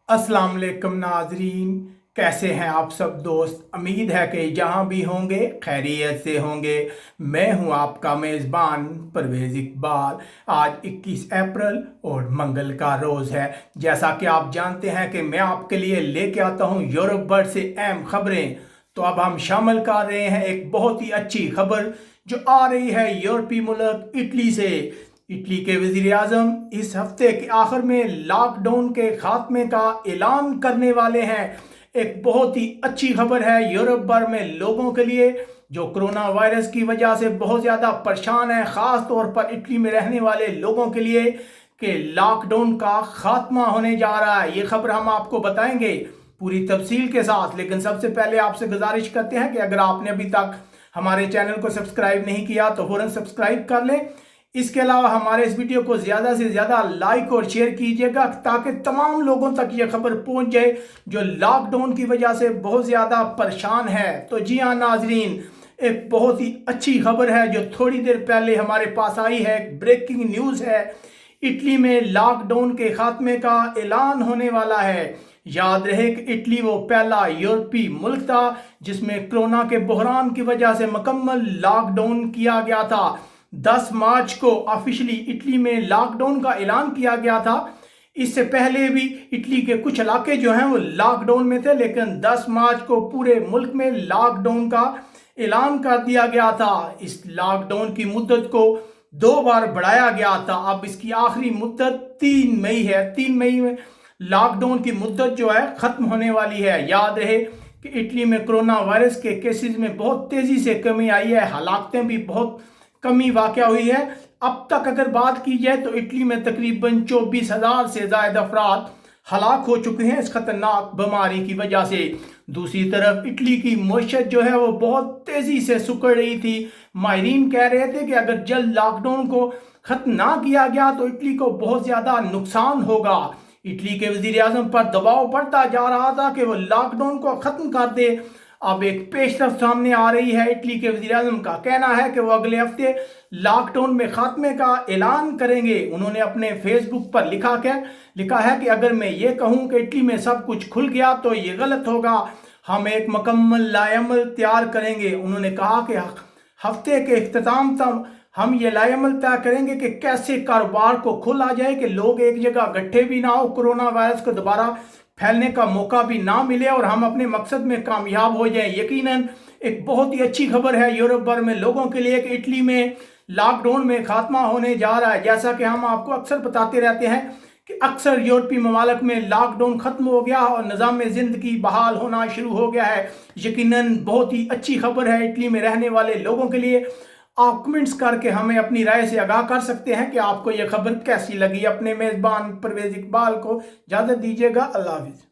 अस्सलाम वालेकुम नाजरीन, कैसे हैं आप सब दोस्त। उम्मीद है कि जहां भी होंगे खैरियत से होंगे। मैं हूं आपका मेज़बान परवेज़ इकबाल। आज 21 अप्रैल और मंगल का रोज़ है। जैसा कि आप जानते हैं कि मैं आपके लिए लेके आता हूं यूरोप भर से अहम खबरें। तो अब हम शामिल कर रहे हैं एक बहुत ही अच्छी खबर जो आ रही है यूरोपीय मुल्क इटली से। इटली के वजीर आजम इस हफ्ते के आखिर में लॉकडाउन के खात्मे का ऐलान करने वाले हैं। एक बहुत ही अच्छी खबर है यूरोप भर में लोगों के लिए जो कोरोना वायरस की वजह से बहुत ज़्यादा परेशान है, ख़ास तौर पर इटली में रहने वाले लोगों के लिए कि लॉकडाउन का खात्मा होने जा रहा है। ये खबर हम आपको बताएंगे पूरी तफसील के साथ। लेकिन सबसे पहले आपसे गुजारिश करते हैं कि अगर आपने अभी तक हमारे चैनल को सब्सक्राइब नहीं किया तो फौरन सब्सक्राइब कर लें। इसके अलावा हमारे इस वीडियो को ज़्यादा से ज़्यादा लाइक और शेयर कीजिएगा ताकि तमाम लोगों तक ये खबर पहुंच जाए जो लॉकडाउन की वजह से बहुत ज़्यादा परेशान है। तो जी हाँ नाजरीन, एक बहुत ही अच्छी खबर है जो थोड़ी देर पहले हमारे पास आई है। ब्रेकिंग न्यूज़ है, इटली में लॉकडाउन के खात्मे का ऐलान होने वाला है। याद रहे कि इटली वो पहला यूरोपीय मुल्क था जिसमें कोरोना के बहरान की वजह से मुकम्मल लॉकडाउन किया गया था। 10 मार्च को ऑफिशियली इटली में लॉकडाउन का ऐलान किया गया था। इससे पहले भी इटली के कुछ इलाके जो हैं वो लॉकडाउन में थे, लेकिन 10 मार्च को पूरे मुल्क में लॉकडाउन का ऐलान कर दिया गया था। इस लॉकडाउन की मुद्दत को 2 बार बढ़ाया गया था। अब इसकी आखिरी मुद्दत 3 मई है। 3 मई में लॉकडाउन की मुद्दत जो है ख़त्म होने वाली है। याद रहे कि इटली में कोरोना वायरस के केसेस में बहुत तेज़ी से कमी आई है, हलाकतें भी बहुत कमी वाक़या हुई है। अब तक अगर बात की जाए तो इटली में तकरीबन 24,000 से ज़्यादा अफराद हलाक हो चुके हैं इस खतरनाक बीमारी की वजह से। दूसरी तरफ इटली की मईशत जो है वो बहुत तेज़ी से सिकुड़ रही थी। माहिरीन कह रहे थे कि अगर जल्द लॉकडाउन को ख़त्म ना किया गया तो इटली को बहुत ज़्यादा नुकसान होगा। इटली के वज़ीर आज़म पर दबाव बढ़ता जा रहा था कि वो लॉकडाउन को ख़त्म कर दे। अब एक पेशरफ सामने आ रही है। इटली के वज़ीर आज़म का कहना है कि वो अगले हफ्ते लॉकडाउन में खात्मे का ऐलान करेंगे। उन्होंने अपने फेसबुक पर लिखा है कि अगर मैं ये कहूँ कि इटली में सब कुछ खुल गया तो ये गलत होगा। हम एक मुकम्मल लाएअमल तैयार करेंगे। उन्होंने कहा कि हफ्ते के इख्तिताम तक हम ये लाएअमल तय करेंगे कि कैसे कारोबार को खोला जाए कि लोग एक जगह इकट्ठे भी ना हो, कोरोना वायरस को दोबारा फैलने का मौका भी ना मिले और हम अपने मकसद में कामयाब हो जाएं। यकीनन एक बहुत ही अच्छी खबर है यूरोप भर में लोगों के लिए कि इटली में लॉकडाउन में खात्मा होने जा रहा है। जैसा कि हम आपको अक्सर बताते रहते हैं कि अक्सर यूरोपीय ममालिक में लॉकडाउन ख़त्म हो गया और निज़ाम ज़िंदगी बहाल होना शुरू हो गया है। यकीनन बहुत ही अच्छी खबर है इटली में रहने वाले लोगों के लिए। आप कमेंट्स करके हमें अपनी राय से आगाह कर सकते हैं कि आपको यह खबर कैसी लगी। अपने मेज़बान परवेज़ इकबाल को इजाज़त दीजिएगा। अल्लाह हाफ़िज़।